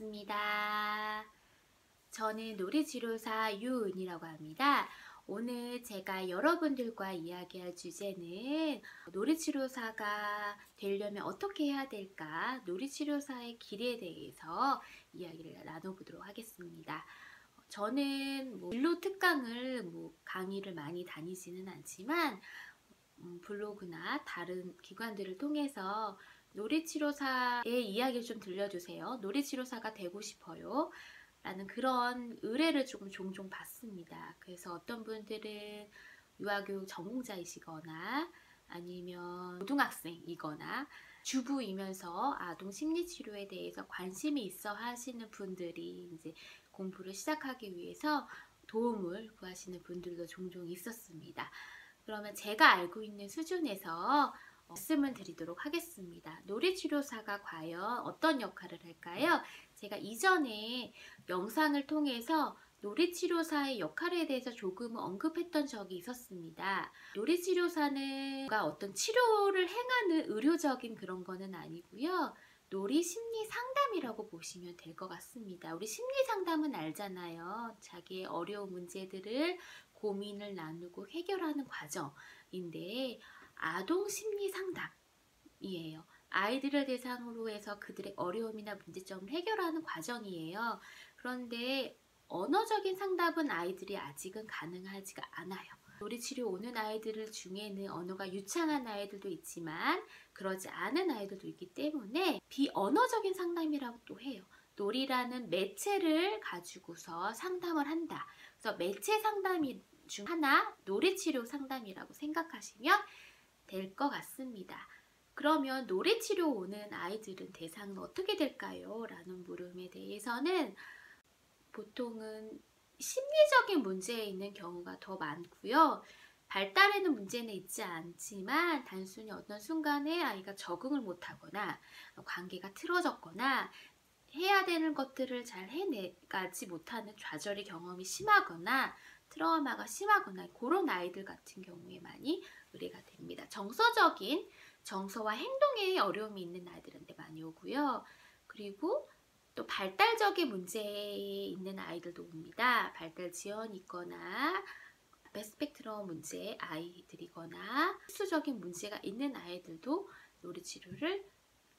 반갑습니다. 저는 놀이치료사 유은이라고 합니다. 오늘 제가 여러분들과 이야기할 주제는 놀이치료사가 되려면 어떻게 해야 될까? 놀이치료사의 길에 대해서 이야기를 나눠보도록 하겠습니다. 저는 진로 특강을 강의를 많이 다니지는 않지만 블로그나 다른 기관들을 통해서 놀이치료사의 이야기를 좀 들려주세요. 놀이치료사가 되고 싶어요. 라는 그런 의뢰를 조금 종종 받습니다. 그래서 어떤 분들은 유아교육 전공자이시거나 아니면 고등학생이거나 주부이면서 아동 심리치료에 대해서 관심이 있어 하시는 분들이 이제 공부를 시작하기 위해서 도움을 구하시는 분들도 종종 있었습니다. 그러면 제가 알고 있는 수준에서 말씀을 드리도록 하겠습니다. 놀이치료사가 과연 어떤 역할을 할까요? 제가 이전에 영상을 통해서 놀이치료사의 역할에 대해서 조금 언급했던 적이 있었습니다. 놀이치료사는 어떤 치료를 행하는 의료적인 그런 거는 아니고요. 놀이심리상담이라고 보시면 될 것 같습니다. 우리 심리상담은 알잖아요. 자기의 어려운 문제들을 고민을 나누고 해결하는 과정인데 아동 심리 상담이에요. 아이들을 대상으로 해서 그들의 어려움이나 문제점을 해결하는 과정이에요. 그런데 언어적인 상담은 아이들이 아직은 가능하지가 않아요. 놀이치료 오는 아이들 중에는 언어가 유창한 아이들도 있지만 그러지 않은 아이들도 있기 때문에 비언어적인 상담이라고 또 해요. 놀이라는 매체를 가지고서 상담을 한다. 그래서 매체 상담이 중 하나 놀이치료 상담이라고 생각하시면 될 것 같습니다. 그러면 놀이치료 오는 아이들은 대상은 어떻게 될까요? 라는 물음에 대해서는 보통은 심리적인 문제에 있는 경우가 더 많고요. 발달에는 문제는 있지 않지만 단순히 어떤 순간에 아이가 적응을 못하거나 관계가 틀어졌거나 해야 되는 것들을 잘 해내가지 못하는 좌절의 경험이 심하거나 트라우마가 심하거나 그런 아이들 같은 경우에 많이 의뢰가 됩니다. 정서적인 정서와 행동에 어려움이 있는 아이들한테 많이 오고요. 그리고 또 발달적인 문제에 있는 아이들도 옵니다. 발달 지연이 있거나 스펙트럼 문제 아이들이거나 특수적인 문제가 있는 아이들도 놀이치료를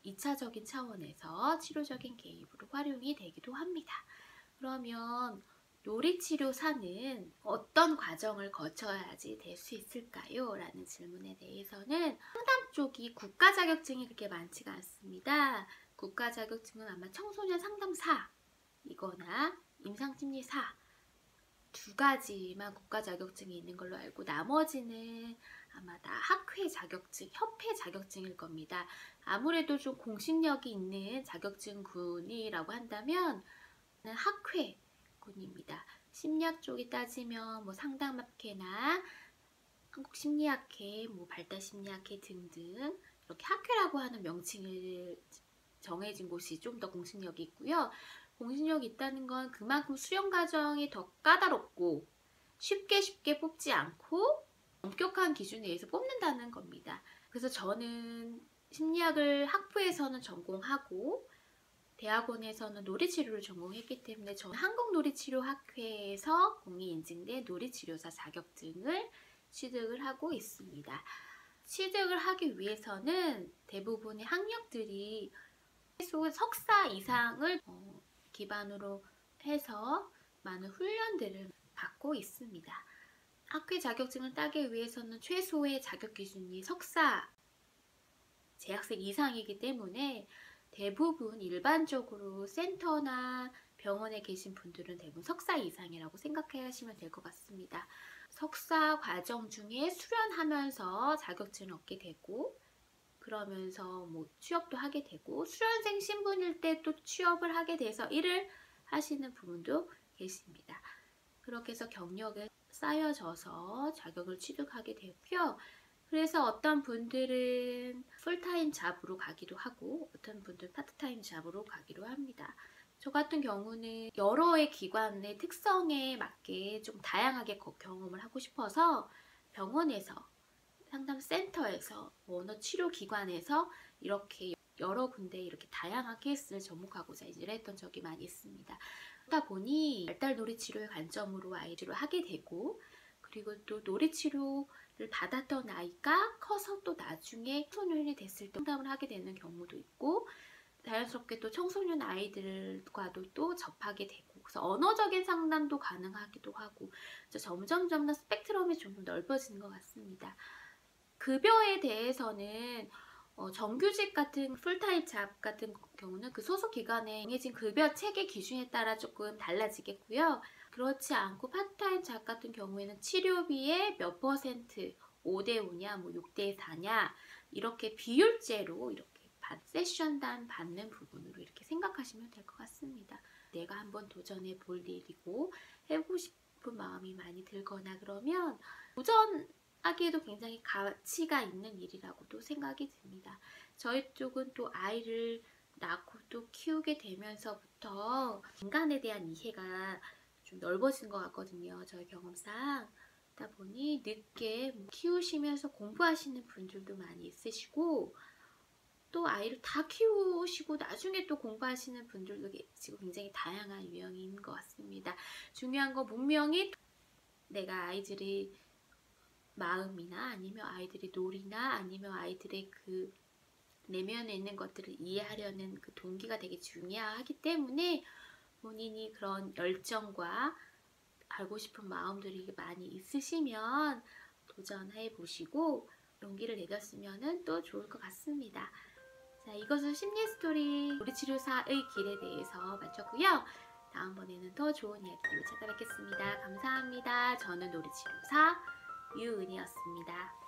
2차적인 차원에서 치료적인 개입으로 활용이 되기도 합니다. 그러면 놀이치료사는 어떤 과정을 거쳐야지 될 수 있을까요? 라는 질문에 대해서는 상담 쪽이 국가 자격증이 그렇게 많지가 않습니다. 국가 자격증은 아마 청소년 상담사이거나 임상심리사 두 가지만 국가 자격증이 있는 걸로 알고 나머지는 아마 다 학회 자격증, 협회 자격증일 겁니다. 아무래도 좀 공신력이 있는 자격증군이라고 한다면 학회군입니다. 심리학 쪽이 따지면 상담학회나 한국심리학회, 발달심리학회 등등 이렇게 학회라고 하는 명칭을 정해진 곳이 좀 더 공신력이 있고요. 공신력이 있다는 건 그만큼 수용 과정이 더 까다롭고 쉽게 뽑지 않고 엄격한 기준에 의해서 뽑는다는 겁니다. 그래서 저는 심리학을 학부에서는 전공하고 대학원에서는 놀이치료를 전공했기 때문에 저는 한국놀이치료학회에서 공이 인증된 놀이치료사 자격증을 취득을 하고 있습니다. 취득을 하기 위해서는 대부분의 학력들이 최소 석사 이상을 기반으로 해서 많은 훈련들을 받고 있습니다. 학회 자격증을 따기 위해서는 최소의 자격 기준이 석사 재학생 이상이기 때문에 대부분 일반적으로 센터나 병원에 계신 분들은 대부분 석사 이상이라고 생각하시면 될 것 같습니다. 석사 과정 중에 수련하면서 자격증을 얻게 되고 그러면서 취업도 하게 되고 수련생 신분일 때 또 취업을 하게 돼서 일을 하시는 부분도 계십니다. 그렇게 해서 경력을 쌓여져서 자격을 취득하게 되고요. 그래서 어떤 분들은 풀타임 잡으로 가기도 하고 어떤 분들은 파트타임 잡으로 가기도 합니다. 저 같은 경우는 여러의 기관의 특성에 맞게 좀 다양하게 경험을 하고 싶어서 병원에서 상담센터에서 언어치료기관에서 이렇게 여러 군데 이렇게 다양한 케이스를 접목하고자 일을 했던 적이 많이 있습니다. 그러다 보니 발달놀이 치료의 관점으로 아이를 하게 되고, 그리고 또 놀이 치료를 받았던 아이가 커서 또 나중에 청소년이 됐을 때 상담을 하게 되는 경우도 있고, 자연스럽게 또 청소년 아이들과도 또 접하게 되고, 그래서 언어적인 상담도 가능하기도 하고, 점점 스펙트럼이 좀 넓어지는 것 같습니다. 급여에 대해서는 정규직 같은 풀타임 잡 같은 경우는 그 소속 기관에 정해진 급여 체계 기준에 따라 조금 달라지겠고요. 그렇지 않고 파트타임 잡 같은 경우에는 치료비의 몇 퍼센트, 5대5냐, 뭐 6대4냐, 이렇게 비율제로 이렇게 세션당 받는 부분으로 이렇게 생각하시면 될 것 같습니다. 내가 한번 도전해 볼 일이고 해보고 싶은 마음이 많이 들거나 그러면 도전하기에도 굉장히 가치가 있는 일이라고도 생각이 듭니다. 저희 쪽은 또 아이를 낳고 또 키우게 되면서부터 인간에 대한 이해가 좀 넓어진 것 같거든요. 저희 경험상. 그러다 보니 늦게 키우시면서 공부하시는 분들도 많이 있으시고, 또 아이를 다 키우시고 나중에 또 공부하시는 분들도 지금 굉장히 다양한 유형인 것 같습니다. 중요한 건 분명히 내가 아이들의 마음이나 아니면 아이들의 놀이나 아니면 아이들의 그 내면에 있는 것들을 이해하려는 그 동기가 되게 중요하기 때문에 본인이 그런 열정과 알고 싶은 마음들이 많이 있으시면 도전해 보시고 용기를 내셨으면 또 좋을 것 같습니다. 자, 이것은 심리스토리 놀이치료사의 길에 대해서 마쳤고요. 다음번에는 더 좋은 이야기로 찾아뵙겠습니다. 감사합니다. 저는 놀이치료사 유은이었습니다.